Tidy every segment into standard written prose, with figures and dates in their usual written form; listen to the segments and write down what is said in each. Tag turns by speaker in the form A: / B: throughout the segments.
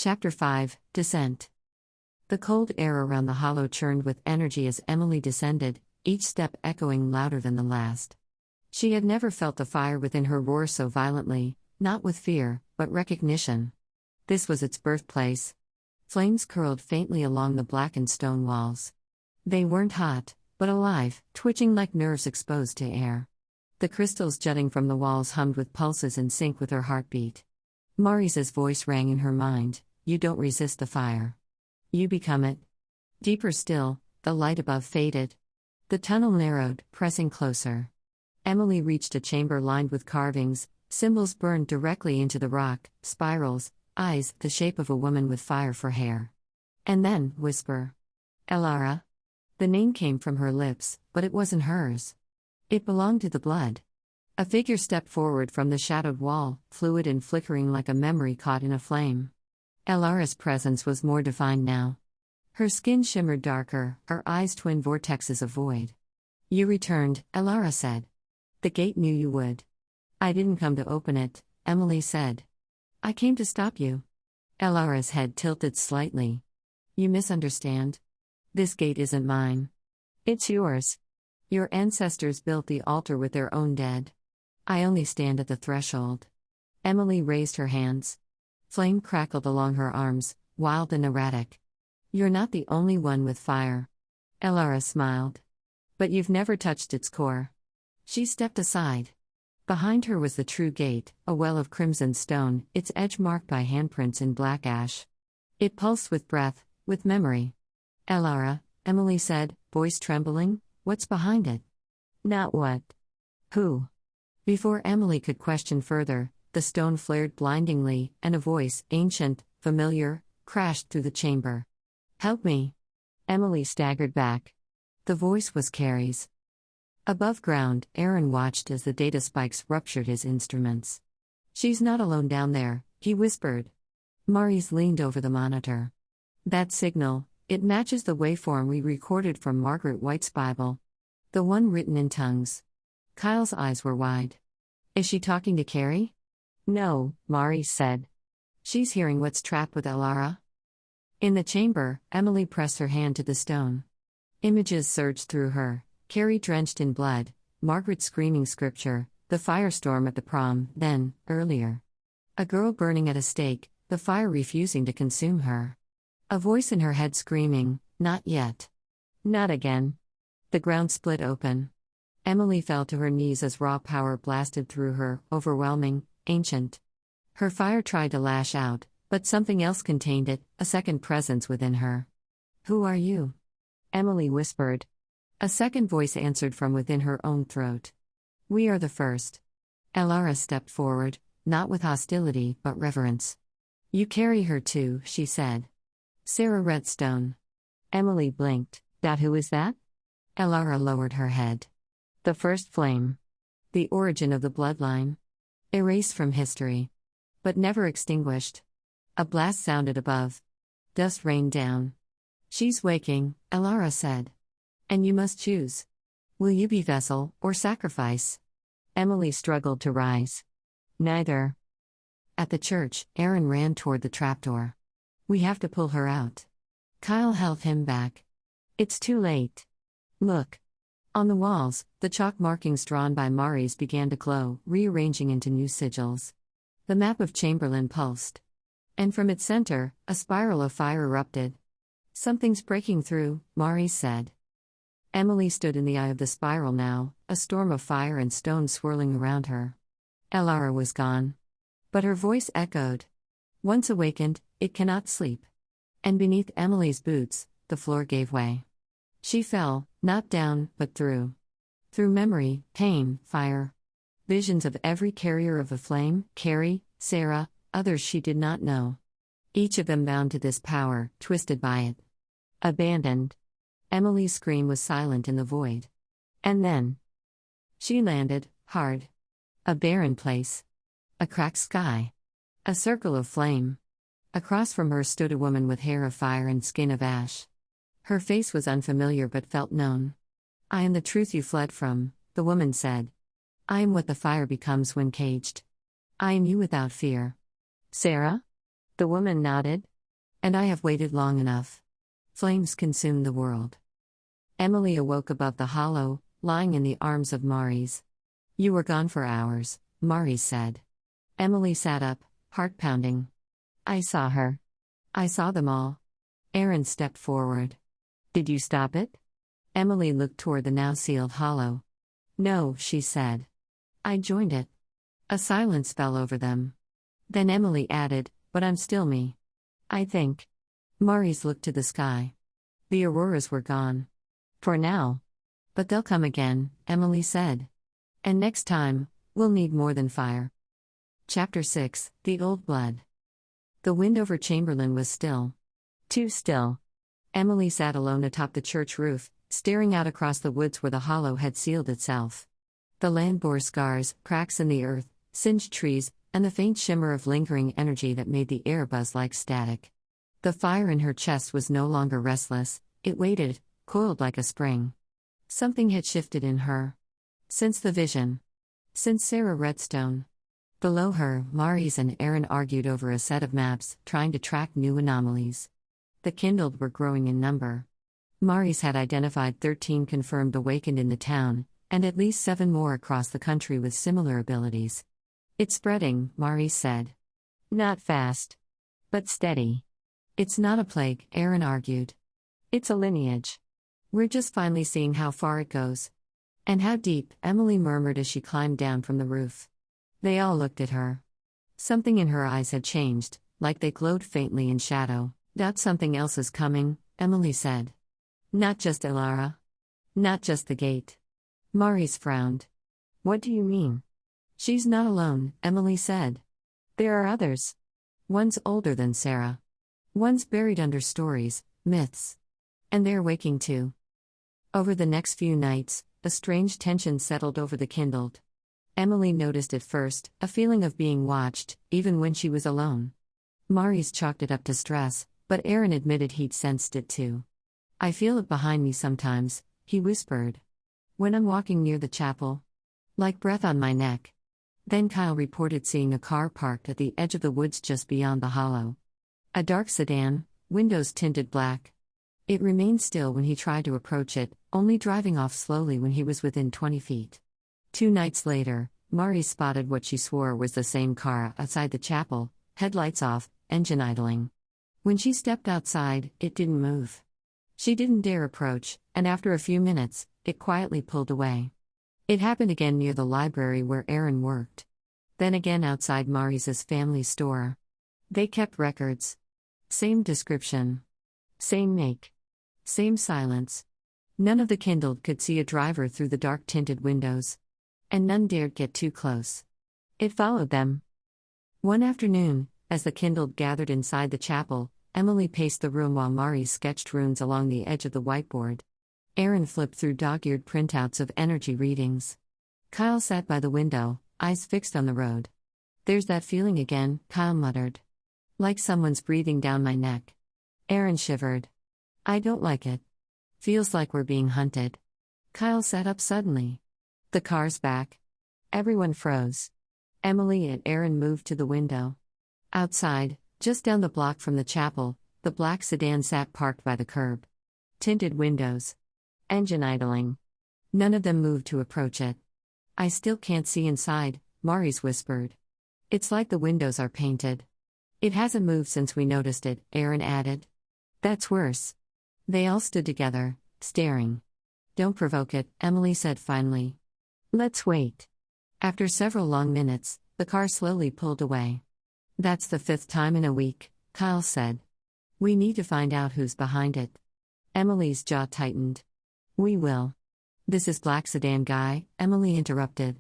A: Chapter 5 Descent. The cold air around the hollow churned with energy as Emily descended, each step echoing louder than the last. She had never felt the fire within her roar so violently, not with fear, but recognition. This was its birthplace. Flames curled faintly along the blackened stone walls. They weren't hot, but alive, twitching like nerves exposed to air. The crystals jutting from the walls hummed with pulses in sync with her heartbeat. Maurice's voice rang in her mind. You don't resist the fire. You become it. Deeper still, the light above faded. The tunnel narrowed, pressing closer. Emily reached a chamber lined with carvings, symbols burned directly into the rock, spirals, eyes, the shape of a woman with fire for hair. And then, whisper. Elara. The name came from her lips, but it wasn't hers. It belonged to the blood. A figure stepped forward from the shadowed wall, fluid and flickering like a memory caught in a flame. Elara's presence was more defined now. Her skin shimmered darker, her eyes twin vortexes of void. You returned, Elara said. The gate knew you would. I didn't come to open it, Emily said. I came to stop you. Elara's head tilted slightly. You misunderstand. This gate isn't mine. It's yours. Your ancestors built the altar with their own dead. I only stand at the threshold. Emily raised her hands. Flame crackled along her arms, wild and erratic. You're not the only one with fire. Elara smiled. But you've never touched its core. She stepped aside. Behind her was the true gate, a well of crimson stone, its edge marked by handprints in black ash. It pulsed with breath, with memory. Elara, Emily said, voice trembling, what's behind it? Not what. Who? Before Emily could question further, the stone flared blindingly, and a voice, ancient, familiar, crashed through the chamber. Help me. Emily staggered back. The voice was Carrie's. Above ground, Aaron watched as the data spikes ruptured his instruments. She's not alone down there, he whispered. Maurice leaned over the monitor. That signal, it matches the waveform we recorded from Margaret White's Bible. The one written in tongues. Kyle's eyes were wide. Is she talking to Carrie? No, Maurice said. She's hearing what's trapped with Elara. In the chamber, Emily pressed her hand to the stone. Images surged through her, Carrie drenched in blood, Margaret screaming scripture, the firestorm at the prom, then, earlier. A girl burning at a stake, the fire refusing to consume her. A voice in her head screaming, not yet. Not again. The ground split open. Emily fell to her knees as raw power blasted through her, overwhelming, ancient. Her fire tried to lash out, but something else contained it, a second presence within her. Who are you? Emily whispered. A second voice answered from within her own throat. We are the first. Elara stepped forward, not with hostility, but reverence. You carry her too, she said. Sarah Redstone. Emily blinked. That who is that? Elara lowered her head. The first flame. The origin of the bloodline. Erased from history. But never extinguished. A blast sounded above. Dust rained down. She's waking, Elara said. And you must choose. Will you be vessel, or sacrifice? Emily struggled to rise. Neither. At the church, Aaron ran toward the trapdoor. We have to pull her out. Kyle held him back. It's too late. Look. On the walls, the chalk markings drawn by Maurice began to glow, rearranging into new sigils. The map of Chamberlain pulsed. And from its center, a spiral of fire erupted. Something's breaking through, Maurice said. Emily stood in the eye of the spiral now, a storm of fire and stone swirling around her. Elara was gone. But her voice echoed. Once awakened, it cannot sleep. And beneath Emily's boots, the floor gave way. She fell, not down, but through. Through memory, pain, fire. Visions of every carrier of a flame, Carrie, Sarah, others she did not know. Each of them bound to this power, twisted by it. Abandoned. Emily's scream was silent in the void. And then. She landed, hard. A barren place. A cracked sky. A circle of flame. Across from her stood a woman with hair of fire and skin of ash. Her face was unfamiliar but felt known. I am the truth you fled from, the woman said. I am what the fire becomes when caged. I am you without fear. Sarah? The woman nodded. And I have waited long enough. Flames consumed the world. Emily awoke above the hollow, lying in the arms of Maurice. You were gone for hours, Maurice said. Emily sat up, heart pounding. I saw her. I saw them all. Aaron stepped forward. Did you stop it? Emily looked toward the now sealed hollow. No, she said. I joined it. A silence fell over them. Then Emily added, but I'm still me. I think. Maurice looked to the sky. The auroras were gone. For now. But they'll come again, Emily said. And next time, we'll need more than fire. Chapter 6, The Old Blood. The wind over Chamberlain was still. Too still. Emily sat alone atop the church roof, staring out across the woods where the hollow had sealed itself. The land bore scars, cracks in the earth, singed trees, and the faint shimmer of lingering energy that made the air buzz like static. The fire in her chest was no longer restless, it waited, coiled like a spring. Something had shifted in her. Since the vision. Since Sarah Redstone. Below her, Maurice and Aaron argued over a set of maps, trying to track new anomalies. The kindled were growing in number. Maurice had identified 13 confirmed awakened in the town, and at least 7 more across the country with similar abilities. It's spreading, Maurice said. Not fast. But steady. It's not a plague, Aaron argued. It's a lineage. We're just finally seeing how far it goes. And how deep, Emily murmured as she climbed down from the roof. They all looked at her. Something in her eyes had changed, like they glowed faintly in shadow. Doubt something else is coming, Emily said. Not just Ilara. Not just the gate. Maurice frowned. What do you mean? She's not alone, Emily said. There are others. One's older than Sarah. One's buried under stories, myths. And they're waking too. Over the next few nights, a strange tension settled over the kindled. Emily noticed at first, a feeling of being watched, even when she was alone. Maurice chalked it up to stress, but Aaron admitted he'd sensed it too. I feel it behind me sometimes, he whispered. When I'm walking near the chapel. Like breath on my neck. Then Kyle reported seeing a car parked at the edge of the woods just beyond the hollow. A dark sedan, windows tinted black. It remained still when he tried to approach it, only driving off slowly when he was within 20 feet. 2 nights later, Maurice spotted what she swore was the same car outside the chapel, headlights off, engine idling. When she stepped outside, it didn't move. She didn't dare approach, and after a few minutes, it quietly pulled away. It happened again near the library where Aaron worked. Then again outside Maurice's family store. They kept records. Same description. Same make. Same silence. None of the kindled could see a driver through the dark tinted windows. And none dared get too close. It followed them. One afternoon, as the kindled gathered inside the chapel, Emily paced the room while Maurice sketched runes along the edge of the whiteboard. Aaron flipped through dog-eared printouts of energy readings. Kyle sat by the window, eyes fixed on the road. There's that feeling again, Kyle muttered. Like someone's breathing down my neck. Aaron shivered. I don't like it. Feels like we're being hunted. Kyle sat up suddenly. The car's back. Everyone froze. Emily and Aaron moved to the window. Outside, just down the block from the chapel, the black sedan sat parked by the curb. Tinted windows. Engine idling. None of them moved to approach it. I still can't see inside, Maurice whispered. It's like the windows are painted. It hasn't moved since we noticed it, Aaron added. That's worse. They all stood together, staring. Don't provoke it, Emily said finally. Let's wait. After several long minutes, the car slowly pulled away. That's the 5th time in a week, Kyle said. We need to find out who's behind it. Emily's jaw tightened. We will. This is Black Sedan Guy, Emily interrupted.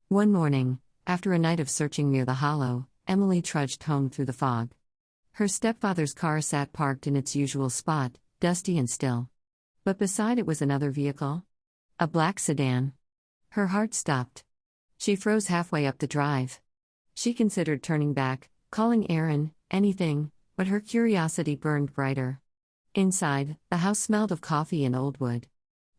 A: One morning, after a night of searching near the hollow, Emily trudged home through the fog. Her stepfather's car sat parked in its usual spot, dusty and still. But beside it was another vehicle. A black sedan. Her heart stopped. She froze halfway up the drive. She considered turning back, calling Aaron, anything, but her curiosity burned brighter. Inside, the house smelled of coffee and old wood.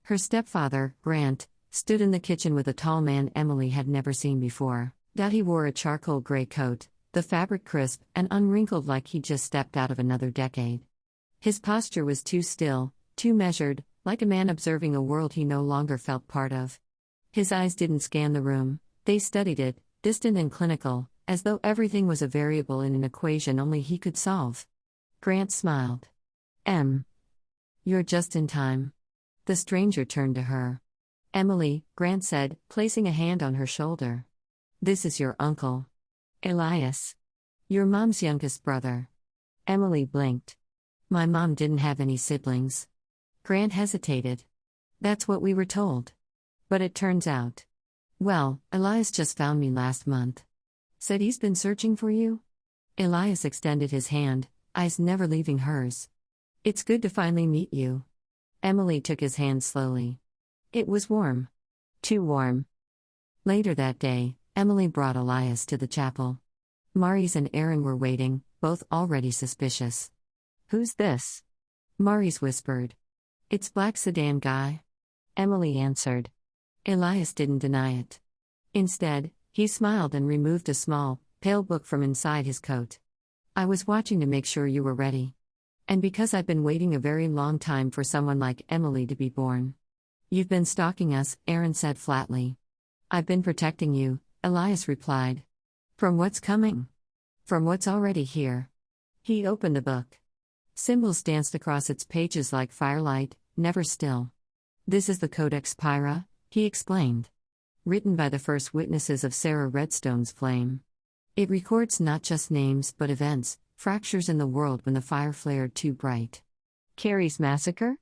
A: Her stepfather, Grant, stood in the kitchen with a tall man Emily had never seen before. He wore a charcoal gray coat, the fabric crisp and unwrinkled like he'd just stepped out of another decade. His posture was too still, too measured, like a man observing a world he no longer felt part of. His eyes didn't scan the room, they studied it, distant and clinical, as though everything was a variable in an equation only he could solve. Grant smiled. You're just in time." The stranger turned to her. "Emily," Grant said, placing a hand on her shoulder. "This is your uncle. Elias. Your mom's youngest brother." Emily blinked. "My mom didn't have any siblings." Grant hesitated. "That's what we were told. But it turns out. Well, Elias just found me last month. Said he's been searching for you?" Elias extended his hand, eyes never leaving hers. "It's good to finally meet you." Emily took his hand slowly. It was warm. Too warm. Later that day, Emily brought Elias to the chapel. Maurice and Aaron were waiting, both already suspicious. "Who's this?" Maurice whispered. "It's Black Sedan guy." Emily answered. Elias didn't deny it. Instead, he smiled and removed a small, pale book from inside his coat. "I was watching to make sure you were ready. And because I've been waiting a very long time for someone like Emily to be born." "You've been stalking us," Aaron said flatly. "I've been protecting you," Elias replied. "From what's coming?" "From what's already here." He opened the book. Symbols danced across its pages like firelight, never still. "This is the Codex Pyra," he explained. "Written by the first witnesses of Sarah Redstone's flame. It records not just names but events, fractures in the world when the fire flared too bright." "Carrie's massacre?"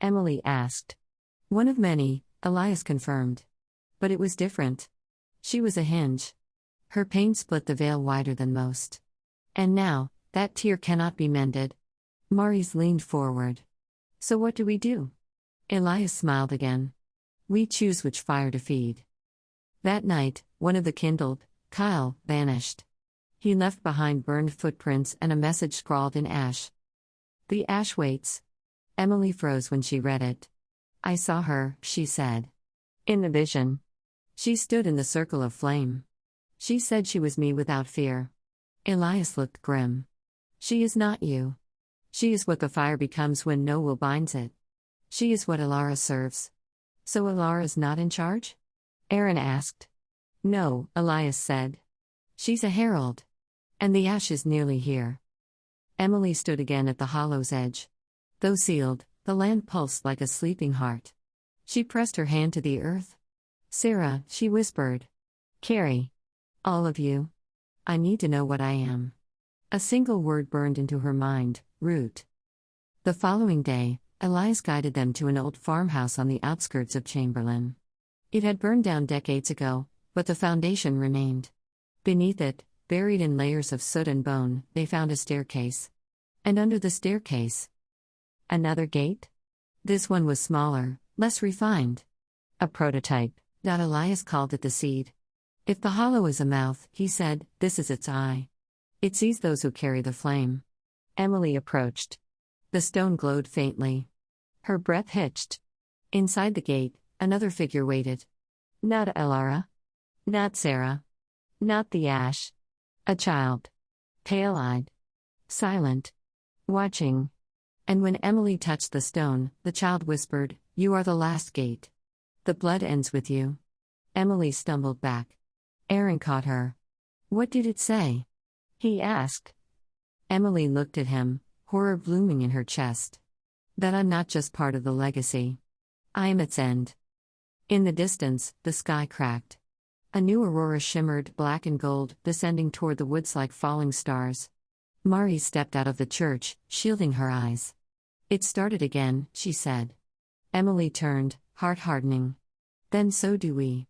A: Emily asked. "One of many," Elias confirmed. "But it was different. She was a hinge. Her pain split the veil wider than most. And now, that tear cannot be mended." Maurice leaned forward. "So what do we do?" Elias smiled again. "We choose which fire to feed." That night, one of the kindled, Kyle, vanished. He left behind burned footprints and a message scrawled in ash. "The ash waits." Emily froze when she read it. "I saw her," she said. "In the vision. She stood in the circle of flame. She said she was me without fear." Elias looked grim. "She is not you. She is what the fire becomes when no will binds it. She is what Ilara serves." "So Ilara's not in charge?" Aaron asked. "No," Elias said. "She's a herald. And the ash is nearly here." Emily stood again at the hollow's edge. Though sealed, the land pulsed like a sleeping heart. She pressed her hand to the earth. "Sarah," she whispered. "Carrie. All of you. I need to know what I am." A single word burned into her mind: root. The following day, Elias guided them to an old farmhouse on the outskirts of Chamberlain. It had burned down decades ago, but the foundation remained. Beneath it, buried in layers of soot and bone, they found a staircase. And under the staircase, another gate? This one was smaller, less refined. A prototype. Elias called it the seed. "If the hollow is a mouth," he said, "this is its eye. It sees those who carry the flame." Emily approached. The stone glowed faintly. Her breath hitched. Inside the gate, another figure waited. Not Elara. Not Sarah. Not the ash. A child. Pale-eyed. Silent. Watching. And when Emily touched the stone, the child whispered, "You are the last gate. The blood ends with you." Emily stumbled back. Aaron caught her. "What did it say?" he asked. Emily looked at him, horror blooming in her chest. "That I'm not just part of the legacy. I am its end." In the distance, the sky cracked. A new aurora shimmered, black and gold, descending toward the woods like falling stars. Maurice stepped out of the church, shielding her eyes. "It started again," she said. Emily turned, heart hardening. "Then so do we."